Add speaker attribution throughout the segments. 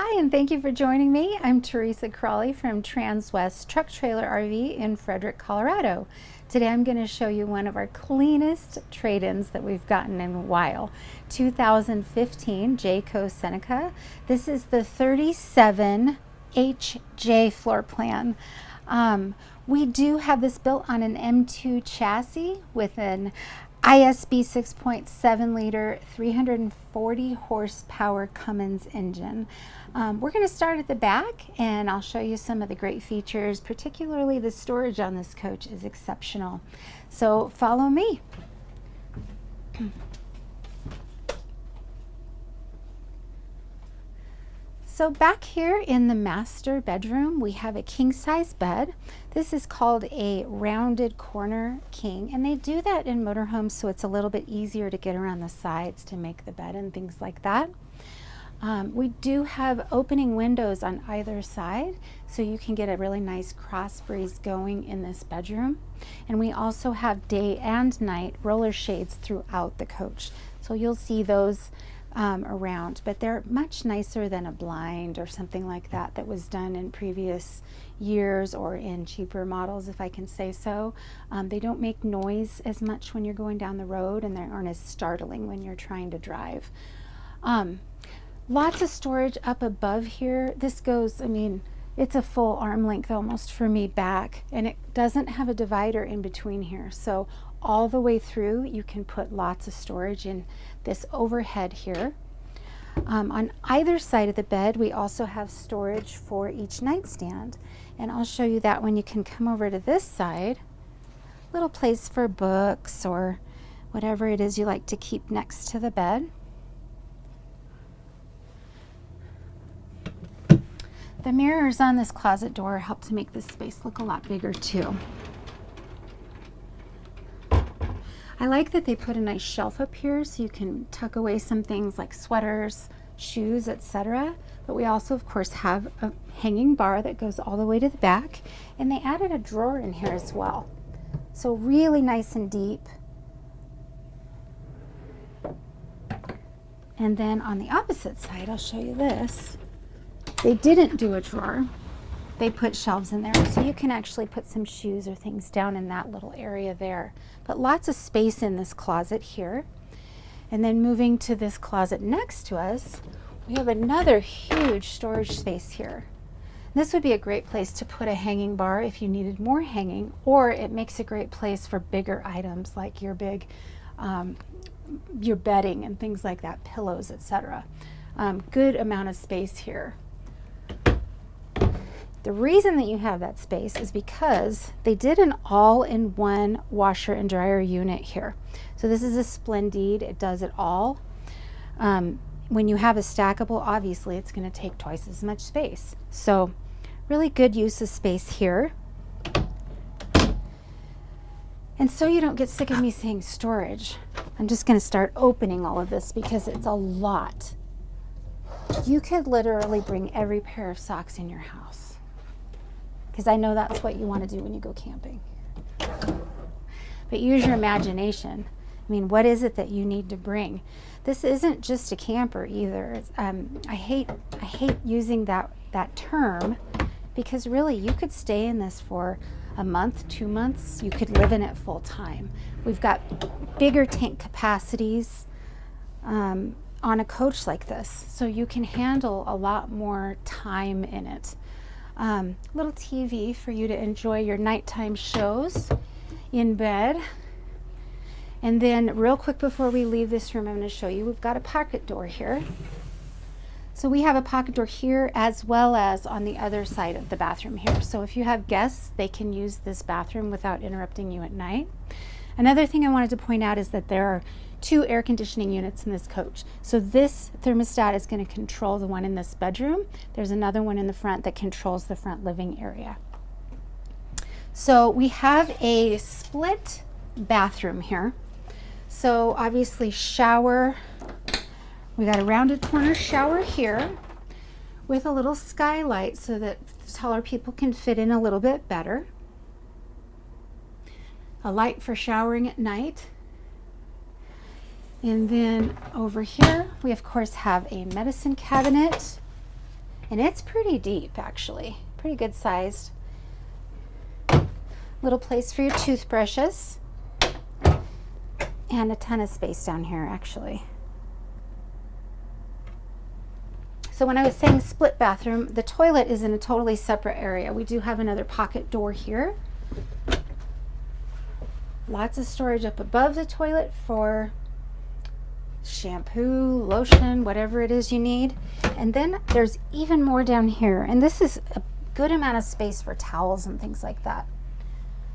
Speaker 1: Hi, and thank you for joining me. I'm Teresa Crawley from Transwest Truck Trailer RV in Frederick, Colorado. Today I'm going to show you one of our cleanest trade-ins that we've gotten in a while. 2015 Jayco Seneca. This is the 37HJ floor plan. We do have this built on an M2 chassis with an ISB 6.7 liter 340 horsepower Cummins engine. We're going to start at the back and I'll show you some of the great features. Particularly the storage on this coach is exceptional. So follow me. So back here in the master bedroom, we have a king-size bed. This is called a rounded corner king, and they do that in motorhomes so it's a little bit easier to get around the sides to make the bed and things like that. We do have opening windows on either side, so you can get a really nice cross breeze going in this bedroom. And we also have day and night roller shades throughout the coach, so you'll see those around, but they're much nicer than a blind or something like that that was done in previous years or in cheaper models, if I can say so. They don't make noise as much when you're going down the road, and they aren't as startling when you're trying to drive. Lots of storage up above here. This goes, I mean, it's a full arm length almost for me back, and it doesn't have a divider in between here, so all the way through you can put lots of storage in this overhead here. On either side of the bed we also have storage for each nightstand, and I'll show you that when you can come over to this side. Little place for books or whatever it is you like to keep next to the bed. The mirrors on this closet door help to make this space look a lot bigger too. I like that they put a nice shelf up here so you can tuck away some things like sweaters, shoes, etc. But we also, of course, have a hanging bar that goes all the way to the back, and they added a drawer in here as well. So really nice and deep. And then on the opposite side, I'll show you this. They didn't do a drawer. They put shelves in there, so you can actually put some shoes or things down in that little area there. But lots of space in this closet here. And then moving to this closet next to us, we have another huge storage space here. This would be a great place to put a hanging bar if you needed more hanging, or it makes a great place for bigger items like your big, your bedding and things like that, pillows, etc. Good amount of space here. The reason that you have that space is because they did an all-in-one washer and dryer unit here. So this is a Splendide, it does it all. When you have a stackable, obviously it's going to take twice as much space. So really good use of space here. And so you don't get sick of me saying storage, I'm just going to start opening all of this because it's a lot. You could literally bring every pair of socks in your house, because I know that's what you want to do when you go camping. But use your imagination. I mean, what is it that you need to bring? This isn't just a camper either. I hate using that term, because really you could stay in this for a month, 2 months. You could live in it full time. We've got bigger tank capacities on a coach like this, so you can handle a lot more time in it. Little TV for you to enjoy your nighttime shows in bed. And then real quick before we leave this room, I'm going to show you, we've got a pocket door here. So we have a pocket door here as well as on the other side of the bathroom here. So if you have guests, they can use this bathroom without interrupting you at night. Another thing I wanted to point out is that there are 2 air conditioning units in this coach. So this thermostat is going to control the one in this bedroom. There's another one in the front that controls the front living area. So we have a split bathroom here. So obviously shower, we got a rounded corner shower here with a little skylight so that taller people can fit in a little bit better. A light for showering at night. And then over here, we of course have a medicine cabinet And it's pretty deep, actually, pretty good sized. Little place for your toothbrushes, and a ton of space down here, actually. So when I was saying split bathroom, the toilet is in a totally separate area. We do have another pocket door here. Lots of storage up above the toilet for shampoo, lotion, whatever it is you need. And then there's even more down here. And this is a good amount of space for towels and things like that.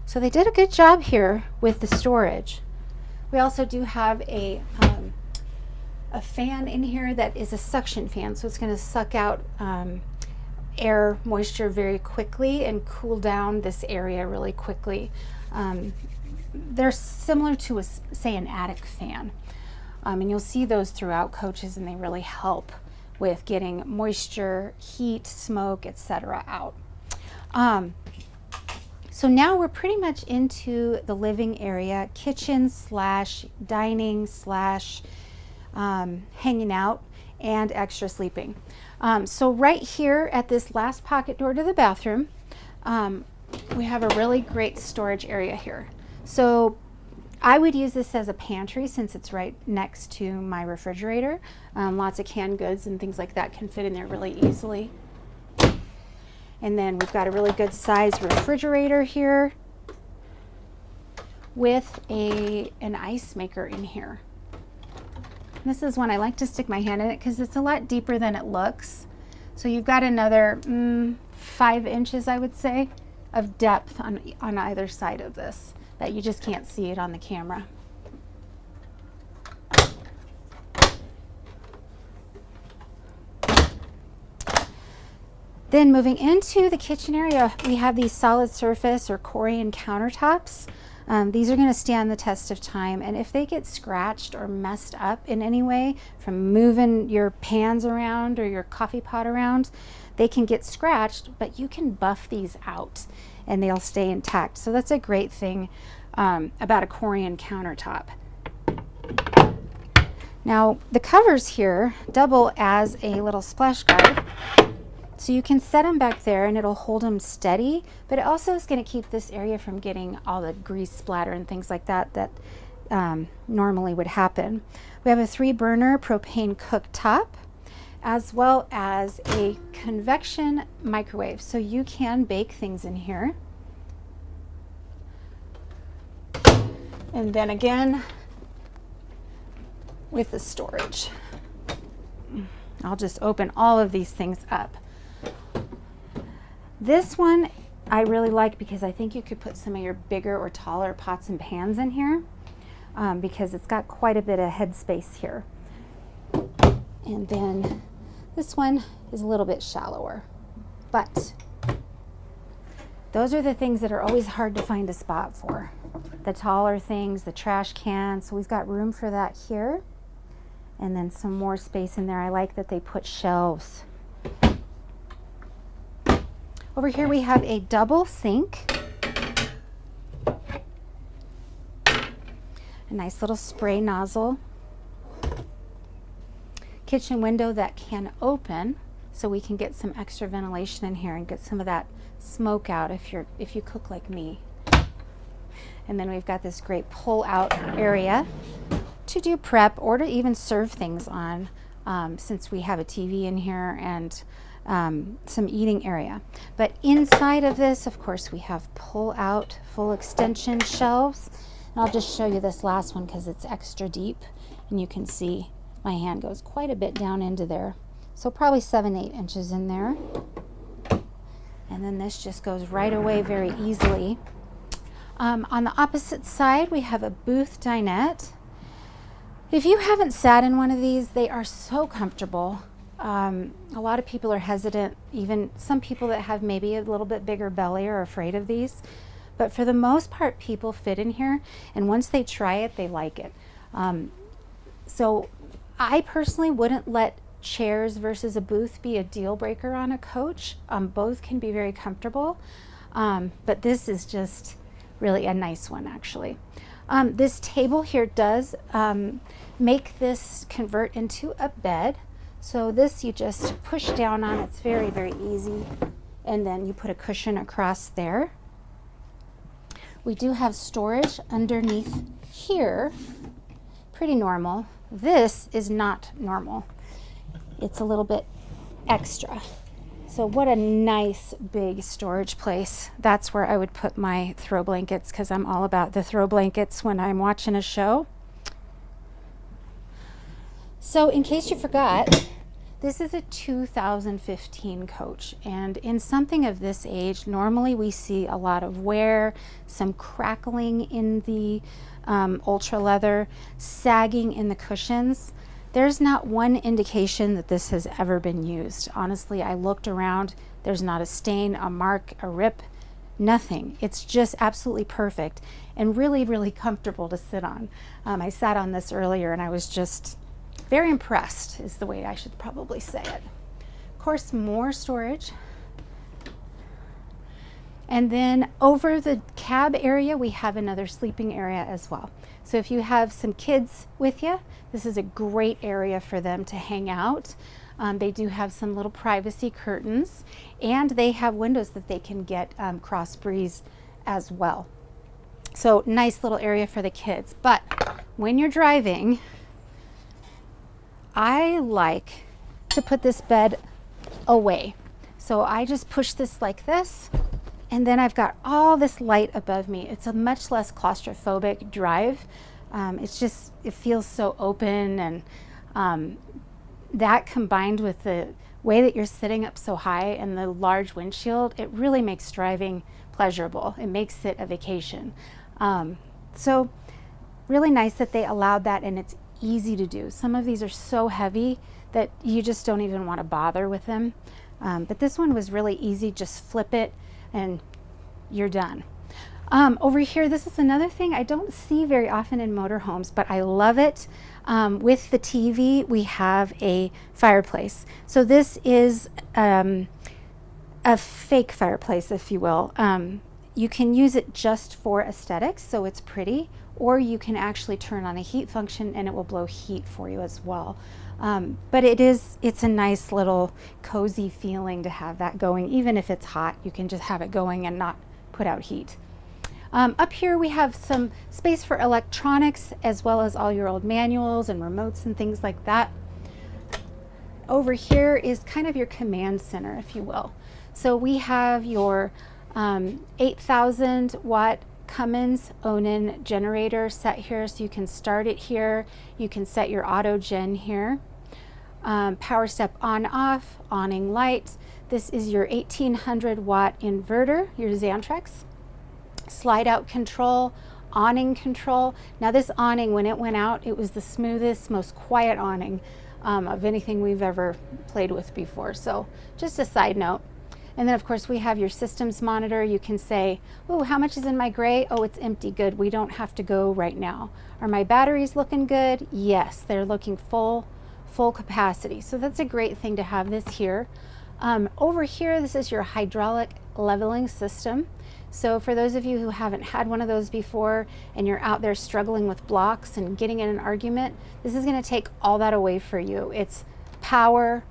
Speaker 1: So they did a good job here with the storage. We also do have a fan in here that is a suction fan, so it's going to suck out air moisture very quickly and cool down this area really quickly. They're similar to, say, an attic fan, and you'll see those throughout coaches, and they really help with getting moisture, heat, smoke, etc. out. So now we're pretty much into the living area, kitchen slash dining slash hanging out and extra sleeping. So right here at this last pocket door to the bathroom, we have a really great storage area here. So I would use this as a pantry since it's right next to my refrigerator. Lots of canned goods and things like that can fit in there really easily. And then we've got a really good sized refrigerator here with an ice maker in here. This is one I like to stick my hand in it because it's a lot deeper than it looks. So you've got another 5 inches, I would say, of depth on either side of this that you just can't see it on the camera. Then moving into the kitchen area, we have these solid surface or Corian countertops. These are going to stand the test of time, and if they get scratched or messed up in any way from moving your pans around or your coffee pot around, they can get scratched, but you can buff these out and they'll stay intact. So that's a great thing about a Corian countertop. Now the covers here double as a little splash guard. So you can set them back there and it'll hold them steady, but it also is going to keep this area from getting all the grease splatter and things like that that normally would happen. We have a 3-burner propane cooktop as well as a convection microwave. So you can bake things in here. And then again, with the storage. I'll just open all of these things up. This one I really like because I think you could put some of your bigger or taller pots and pans in here because it's got quite a bit of headspace here. And then this one is a little bit shallower, but those are the things that are always hard to find a spot for. The taller things, the trash cans, so we've got room for that here. And then some more space in there. I like that they put shelves. Over here we have a double sink. A nice little spray nozzle. Kitchen window that can open so we can get some extra ventilation in here and get some of that smoke out if you cook like me. And then we've got this great pull-out area to do prep or to even serve things on, since we have a TV in here and some eating area. But inside of this, of course, we have pull-out full extension shelves. And I'll just show you this last one because it's extra deep, and you can see my hand goes quite a bit down into there. So probably 7-8 inches in there. And then this just goes right away very easily. On the opposite side, we have a booth dinette. If you haven't sat in one of these, they are so comfortable. A lot of people are hesitant, even some people that have maybe a little bit bigger belly are afraid of these. But for the most part, people fit in here, and once they try it, they like it. So I personally wouldn't let chairs versus a booth be a deal breaker on a coach. Both can be very comfortable, but this is just really a nice one, actually. This table here does make this convert into a bed. So this you just push down on. It's very, very easy. And then you put a cushion across there. We do have storage underneath here. Pretty normal. This is not normal. It's a little bit extra. So what a nice big storage place. That's where I would put my throw blankets, because I'm all about the throw blankets when I'm watching a show. So in case you forgot, this is a 2015 coach, and in something of this age, normally we see a lot of wear, some crackling in the ultra leather, sagging in the cushions. There's not one indication that this has ever been used. Honestly, I looked around. There's not a stain, a mark, a rip, nothing. It's just absolutely perfect and really, really comfortable to sit on. I sat on this earlier and I was just very impressed, is the way I should probably say it. Of course, more storage. And then over the cab area, we have another sleeping area as well. So if you have some kids with you, this is a great area for them to hang out. They do have some little privacy curtains, and they have windows that they can get cross breeze as well. So nice little area for the kids. But when you're driving, I like to put this bed away. So I just push this like this, and then I've got all this light above me. It's a much less claustrophobic drive. It feels so open, and that combined with the way that you're sitting up so high and the large windshield, it really makes driving pleasurable. It makes it a vacation. So really nice that they allowed that, and it's easy to do. Some of these are so heavy that you just don't even want to bother with them. But this one was really easy. Just flip it and you're done. Over here, this is another thing I don't see very often in motorhomes, but I love it. With the TV, we have a fireplace. So this is a fake fireplace, if you will. You can use it just for aesthetics, so it's pretty, or you can actually turn on a heat function and it will blow heat for you as well. But it's a nice little cozy feeling to have that going. Even if it's hot, you can just have it going and not put out heat. Up here we have some space for electronics, as well as all your old manuals and remotes and things like that. Over here is kind of your command center, if you will. So we have your 8,000 watt Cummins Onan generator set here, so you can start it here. You can set your auto gen here. Power step on off, awning light. This is your 1800 watt inverter, your Xantrex. Slide out control, awning control. Now this awning, when it went out, it was the smoothest, most quiet awning of anything we've ever played with before. So just a side note. And then of course we have your systems monitor. You can say, oh, how much is in my gray? Oh, it's empty. Good. We don't have to go right now. Are my batteries looking good? Yes, they're looking full capacity. So that's a great thing to have this here. Over here, this is your hydraulic leveling system. So for those of you who haven't had one of those before and you're out there struggling with blocks and getting in an argument, this is going to take all that away for you. It's power,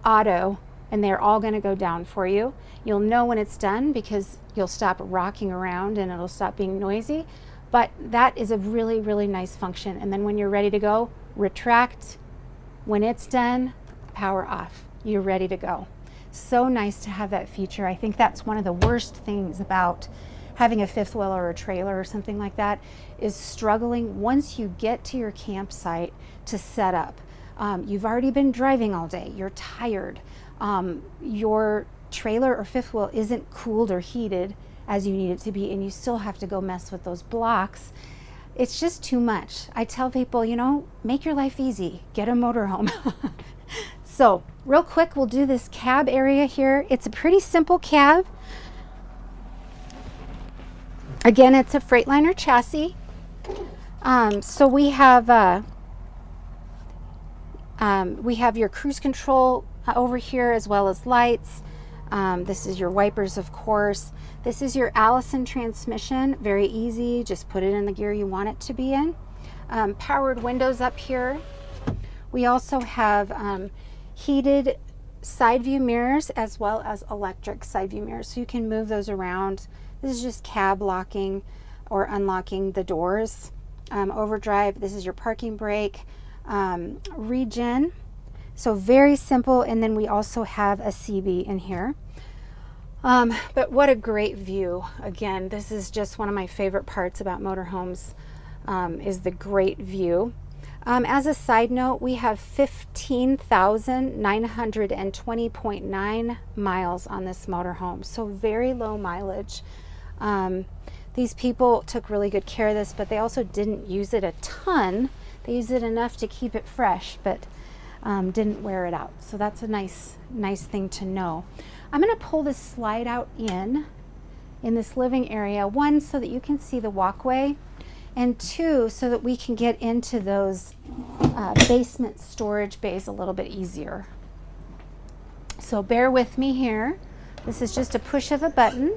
Speaker 1: auto, and they're all going to go down for you. You'll know when it's done because you'll stop rocking around and it'll stop being noisy. But that is a really, really nice function. And then when you're ready to go, retract. When it's done, power off. You're ready to go. So nice to have that feature. I think that's one of the worst things about having a fifth wheel or a trailer or something like that, is struggling once you get to your campsite to set up. You've already been driving all day. You're tired. Your trailer or fifth wheel isn't cooled or heated as you need it to be, and you still have to go mess with those blocks. It's just too much. I tell people, you know, make your life easy. Get a motorhome. So real quick, we'll do this cab area here. It's a pretty simple cab. Again, it's a Freightliner chassis. So we have your cruise control over here, as well as lights. This is your wipers, of course. This is your Allison transmission. Very easy. Just put it in the gear you want it to be in. Powered windows up here. We also have heated side view mirrors as well as electric side view mirrors, so you can move those around. This is just cab locking or unlocking the doors. Overdrive, this is your parking brake. Regen, so very simple. And then we also have a CB in here. But what a great view. Again, this is just one of my favorite parts about motorhomes, is the great view. As a side note, we have 15,920.9 miles on this motorhome, so very low mileage. These people took really good care of this, but they also didn't use it a ton. They used it enough to keep it fresh, but didn't wear it out. So that's a nice thing to know. I'm going to pull this slide out in this living area, one, so that you can see the walkway, and two, so that we can get into those basement storage bays a little bit easier. So bear with me here. This is just a push of a button.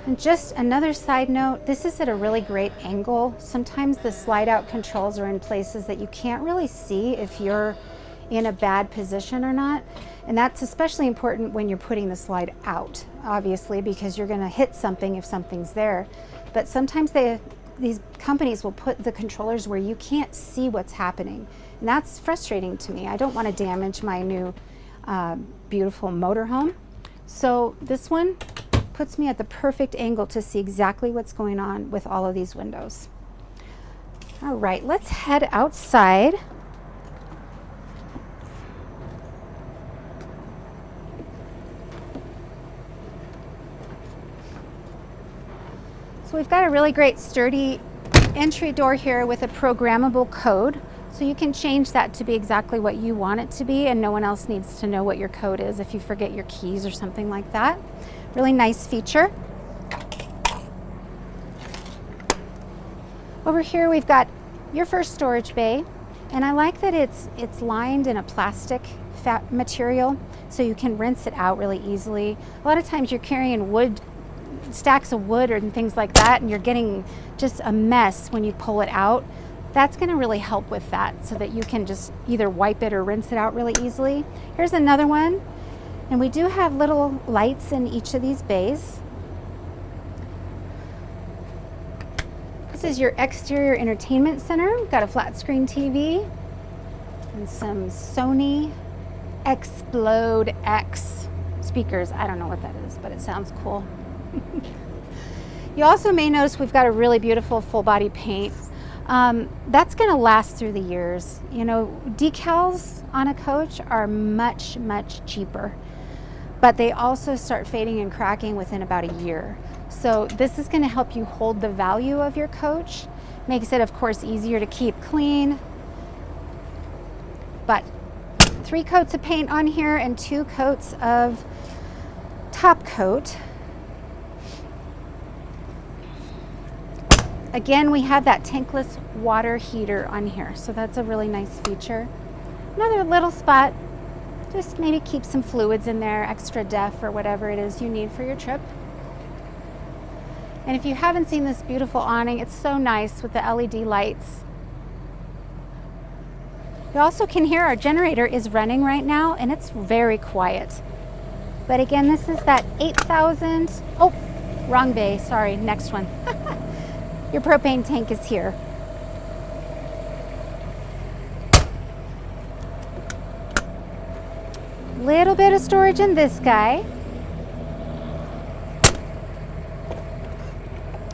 Speaker 1: And just another side note, this is at a really great angle. Sometimes the slide out controls are in places that you can't really see if you're in a bad position or not. And that's especially important when you're putting the slide out, obviously, because you're going to hit something if something's there. But sometimes these companies will put the controllers where you can't see what's happening. And that's frustrating to me. I don't want to damage my new beautiful motorhome. So this one puts me at the perfect angle to see exactly what's going on with all of these windows. All right, let's head outside. So we've got a really great sturdy entry door here with a programmable code. So you can change that to be exactly what you want it to be, and no one else needs to know what your code is if you forget your keys or something like that. Really nice feature. Over here we've got your first storage bay, and I like that it's lined in a plastic material, so you can rinse it out really easily. A lot of times you're carrying stacks of wood and things like that, and you're getting just a mess when you pull it out. That's going to really help with that, so that you can just either wipe it or rinse it out really easily. Here's another one, and we do have little lights in each of these bays. This is your exterior entertainment center. We've got a flat screen TV and some Sony Explode X speakers. I don't know what that is, but it sounds cool. You also may notice we've got a really beautiful full body paint. That's going to last through the years. You know, decals on a coach are much cheaper, but they also start fading and cracking within about a year. So this is going to help you hold the value of your coach. Makes it, of course, easier to keep clean. But 3 coats of paint on here and 2 coats of top coat. Again, we have that tankless water heater on here, so that's a really nice feature. Another little spot, just maybe keep some fluids in there, extra def or whatever it is you need for your trip. And if you haven't seen this beautiful awning, it's so nice with the LED lights. You also can hear our generator is running right now, and it's very quiet. But again, this is that 8,000, oh, wrong bay, sorry, next one. Your propane tank is here. Little bit of storage in this guy.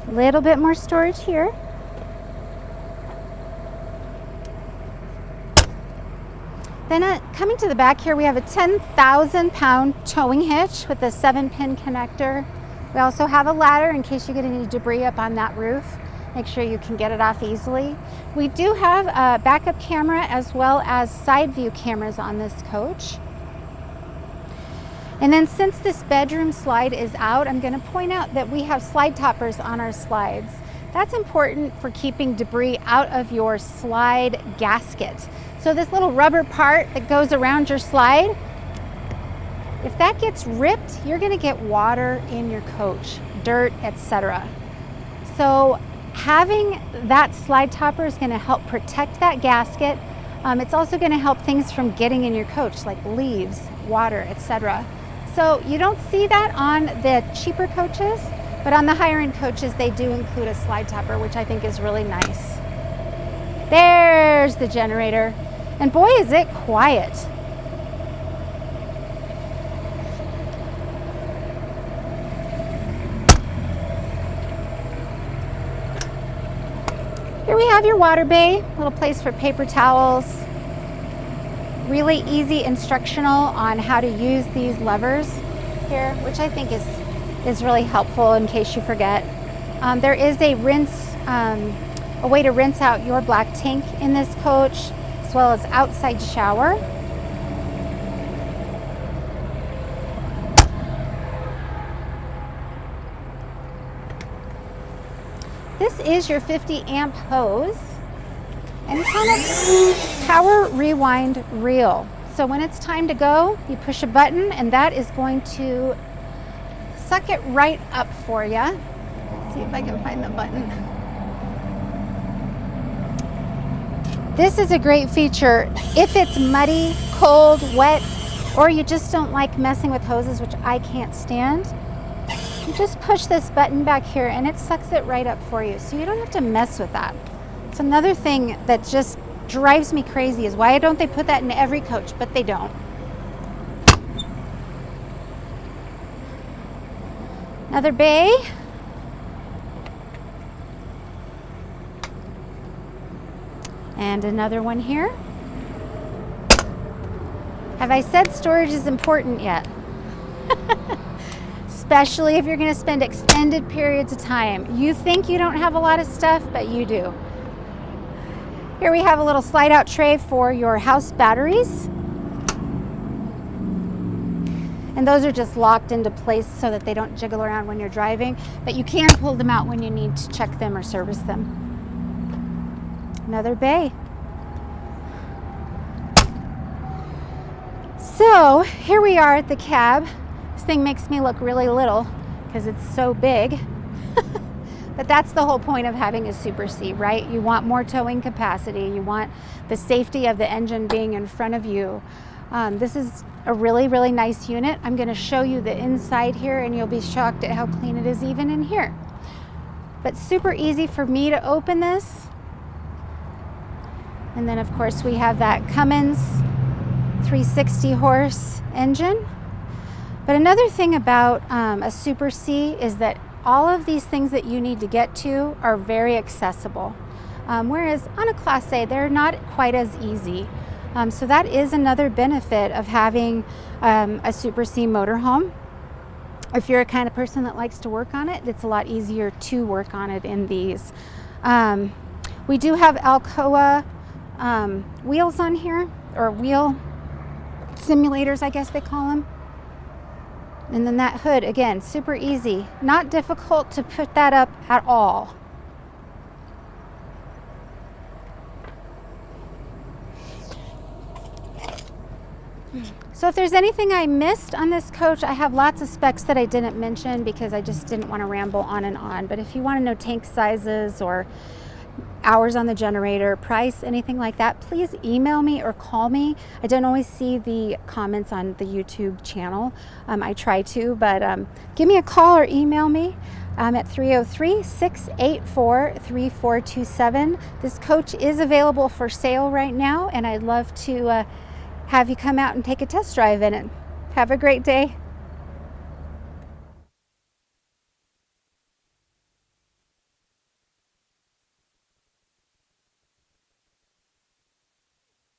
Speaker 1: Little bit more storage here. Then coming to the back here, we have a 10,000 pound towing hitch with a 7-pin connector. We also have a ladder in case you get any debris up on that roof. Make sure you can get it off easily. We do have a backup camera as well as side view cameras on this coach. And then since this bedroom slide is out, I'm going to point out that we have slide toppers on our slides. That's important for keeping debris out of your slide gasket. So this little rubber part that goes around your slide, if that gets ripped, you're going to get water in your coach, dirt, etc. So having that slide topper is going to help protect that gasket. It's also going to help things from getting in your coach, like leaves, water, etc. So you don't see that on the cheaper coaches, but on the higher end coaches, they do include a slide topper, which I think is really nice. There's the generator. And boy, is it quiet. Here we have your water bay, little place for paper towels. Really easy instructional on how to use these levers here, which I think is really helpful in case you forget. There is a rinse, a way to rinse out your black tank in this coach, as well as outside shower. This is your 50 amp hose, and it's on a power rewind reel. So when it's time to go, you push a button and that is going to suck it right up for you. Let's see if I can find the button. This is a great feature if it's muddy, cold, wet, or you just don't like messing with hoses, which I can't stand. You just push this button back here and it sucks it right up for you, so you don't have to mess with that. It's another thing that just drives me crazy is why don't they put that in every coach, but they don't. Another bay. And another one here. Have I said storage is important yet? Especially if you're going to spend extended periods of time. You think you don't have a lot of stuff, but you do. Here we have a little slide out tray for your house batteries. And those are just locked into place so that they don't jiggle around when you're driving, but you can pull them out when you need to check them or service them. Another bay. So here we are at the cab. This thing makes me look really little because it's so big. But that's the whole point of having a Super C, right? You want more towing capacity. You want the safety of the engine being in front of you. This is a really, really nice unit. I'm going to show you the inside here and you'll be shocked at how clean it is even in here. But super easy for me to open this. And then of course we have that Cummins 360 horse engine. But another thing about a Super C is that all of these things that you need to get to are very accessible. Whereas on a Class A, they're not quite as easy. So that is another benefit of having a Super C motorhome. If you're a kind of person that likes to work on it, it's a lot easier to work on it in these. We do have Alcoa wheels on here, or wheel simulators, I guess they call them. And then that hood, again, super easy. Not difficult to put that up at all. So if there's anything I missed on this coach, I have lots of specs that I didn't mention because I just didn't want to ramble on and on. But if you want to know tank sizes or hours on the generator, price, anything like that, please email me or call me. I don't always see the comments on the YouTube channel. I try to, but give me a call or email me. I'm at 303-684-3427. This coach is available for sale right now, and I'd love to have you come out and take a test drive in it. Have a great day.